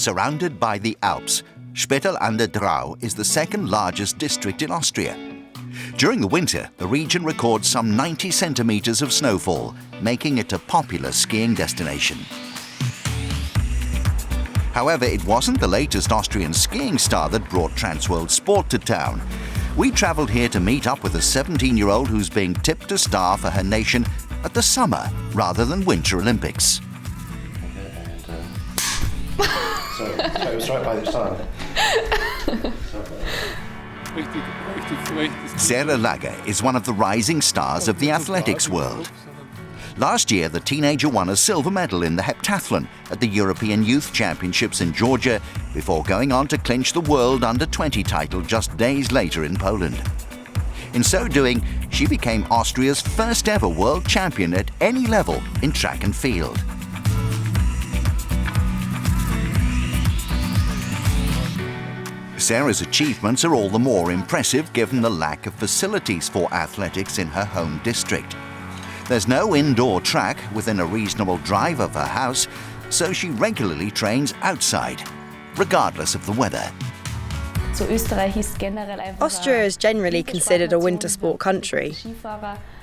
surrounded by the Alps, Spittal an der Drau is the second largest district in Austria. During the winter, the region records some 90 centimeters of snowfall, making it a popular skiing destination. However, it wasn't the latest Austrian skiing star that brought Transworld Sport to town. We travelled here to meet up with a 17-year-old who's being tipped to star for her nation at the Summer rather than Winter Olympics. Sorry, it was right by this time. Sarah Lager is one of the rising stars of the athletics world. Last year, the teenager won a silver medal in the heptathlon at the European Youth Championships in Georgia before going on to clinch the World Under-20 title just days later in Poland. In so doing, she became Austria's first ever world champion at any level in track and field. Sarah's achievements are all the more impressive given the lack of facilities for athletics in her home district. There's no indoor track within a reasonable drive of her house, so she regularly trains outside, regardless of the weather. Austria is generally considered a winter sport country.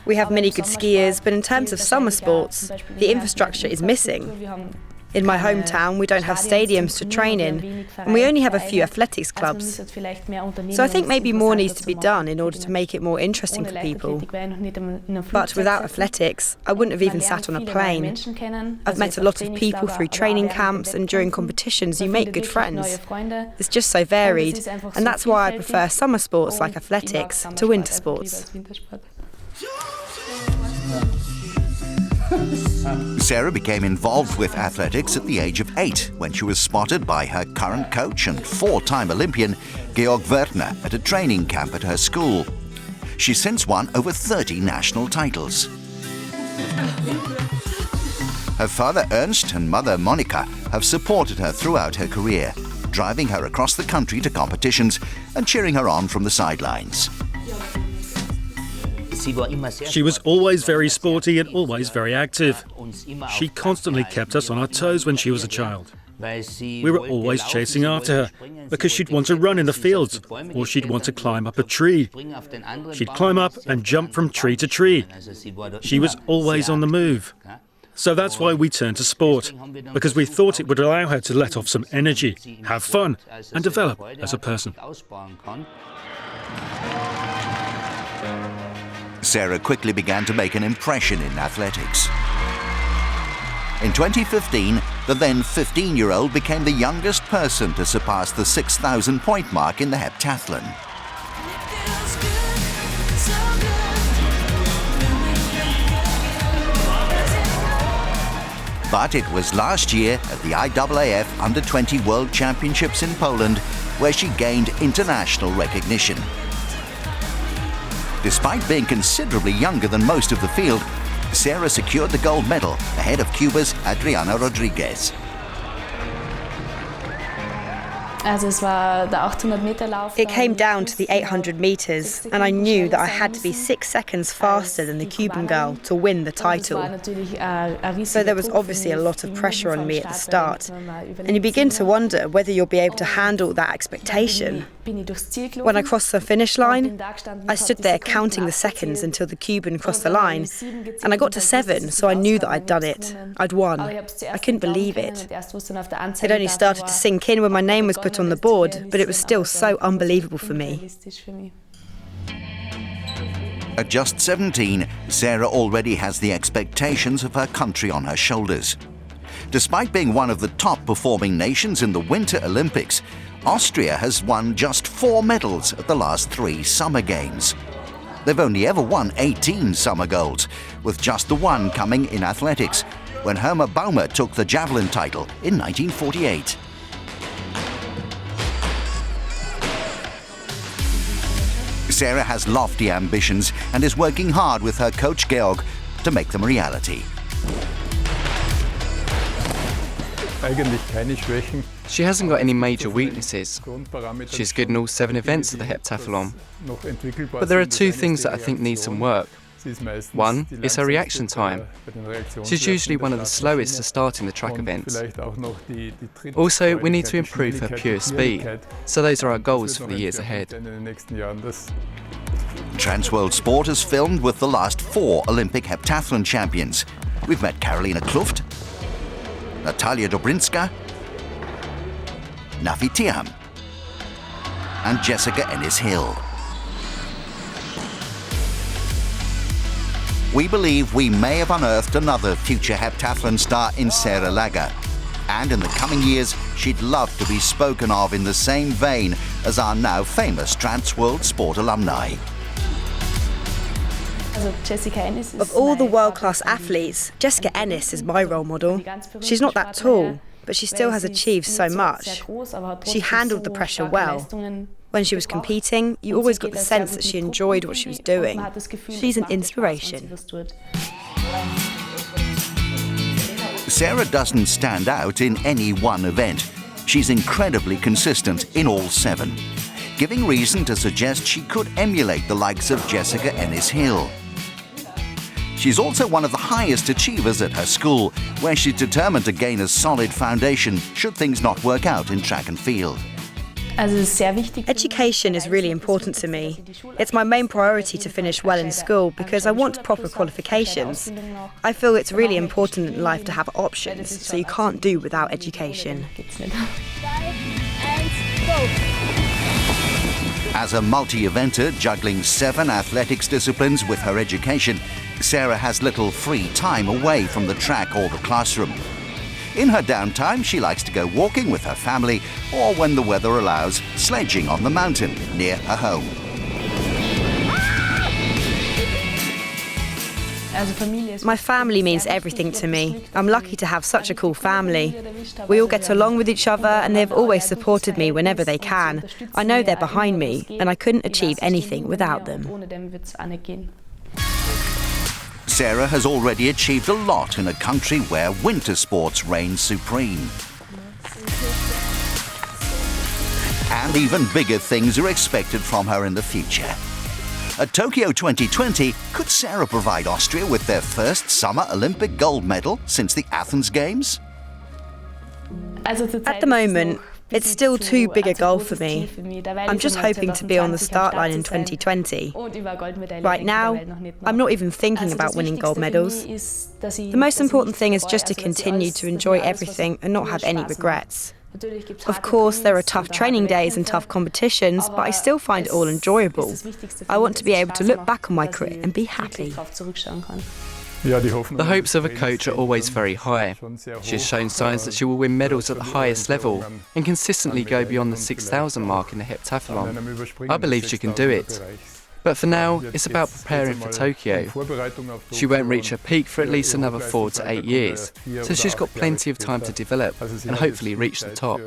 We have many good skiers, but in terms of summer sports, the infrastructure is missing. In my hometown, we don't have stadiums to train in, and we only have a few athletics clubs. So I think maybe more needs to be done in order to make it more interesting for people. But without athletics, I wouldn't have even sat on a plane. I've met a lot of people through training camps, and during competitions you make good friends. It's just so varied, and that's why I prefer summer sports like athletics to winter sports. Sarah became involved with athletics at the age of 8 when she was spotted by her current coach and 4-time Olympian Georg Wertner at a training camp at her school. She's since won over 30 national titles. Her father Ernst and mother Monika have supported her throughout her career, driving her across the country to competitions and cheering her on from the sidelines. She was always very sporty and always very active. She constantly kept us on our toes when she was a child. We were always chasing after her because she'd want to run in the fields or she'd want to climb up a tree. She'd climb up and jump from tree to tree. She was always on the move. So that's why we turned to sport, because we thought it would allow her to let off some energy, have fun and develop as a person. Sarah quickly began to make an impression in athletics. In 2015, the then 15-year-old became the youngest person to surpass the 6,000-point mark in the heptathlon. But it was last year at the IAAF Under-20 World Championships in Poland where she gained international recognition. Despite being considerably younger than most of the field, Sarah secured the gold medal ahead of Cuba's Adriana Rodriguez. It came down to the 800 metres, and I knew that I had to be 6 seconds faster than the Cuban girl to win the title. So there was obviously a lot of pressure on me at the start, and you begin to wonder whether you'll be able to handle that expectation. When I crossed the finish line, I stood there counting the seconds until the Cuban crossed the line, and I got to 7, so I knew that I'd done it. I'd won. I couldn't believe it. It only started to sink in when my name was put on the board, but it was still so unbelievable for me. At just 17, Sarah already has the expectations of her country on her shoulders. Despite being one of the top performing nations in the Winter Olympics, Austria has won just 4 medals at the last 3 Summer Games. They've only ever won 18 summer golds, with just the one coming in athletics, when Herma Baumer took the javelin title in 1948. Sarah has lofty ambitions and is working hard with her coach Georg to make them a reality. She hasn't got any major weaknesses. She's good in all 7 events of the heptathlon. But there are 2 things that I think need some work. One is her reaction time. She's usually one of the slowest to start in the track events. Also, we need to improve her pure speed, so those are our goals for the years ahead. Transworld Sport has filmed with the last 4 Olympic heptathlon champions. We've met Karolina Kluft, Natalia Dobrinska, Nafi Tiam, and Jessica Ennis-Hill. We believe we may have unearthed another future heptathlon star in Sarah Lager. And in the coming years, she'd love to be spoken of in the same vein as our now famous Transworld Sport alumni. Of all the world-class athletes, Jessica Ennis is my role model. She's not that tall, but she still has achieved so much. She handled the pressure well. When she was competing, you always got the sense that she enjoyed what she was doing. She's an inspiration. Sarah doesn't stand out in any one event. She's incredibly consistent in all 7, giving reason to suggest she could emulate the likes of Jessica Ennis-Hill. She's also one of the highest achievers at her school, where she's determined to gain a solid foundation should things not work out in track and field. Education is really important to me. It's my main priority to finish well in school because I want proper qualifications. I feel it's really important in life to have options, so you can't do without education. As a multi-eventer juggling 7 athletics disciplines with her education, Sarah has little free time away from the track or the classroom. In her downtime, she likes to go walking with her family, or when the weather allows, sledging on the mountain near her home. My family means everything to me. I'm lucky to have such a cool family. We all get along with each other and they've always supported me whenever they can. I know they're behind me and I couldn't achieve anything without them. Sarah has already achieved a lot in a country where winter sports reign supreme. And even bigger things are expected from her in the future. At Tokyo 2020, could Sarah provide Austria with their first summer Olympic gold medal since the Athens Games? At the moment, it's still too big a goal for me. I'm just hoping to be on the start line in 2020. Right now, I'm not even thinking about winning gold medals. The most important thing is just to continue to enjoy everything and not have any regrets. Of course, there are tough training days and tough competitions, but I still find it all enjoyable. I want to be able to look back on my career and be happy. The hopes of a coach are always very high. She has shown signs that she will win medals at the highest level and consistently go beyond the 6,000 mark in the heptathlon. I believe she can do it. But for now, it's about preparing for Tokyo. She won't reach her peak for at least another 4 to 8 years, so she's got plenty of time to develop and hopefully reach the top.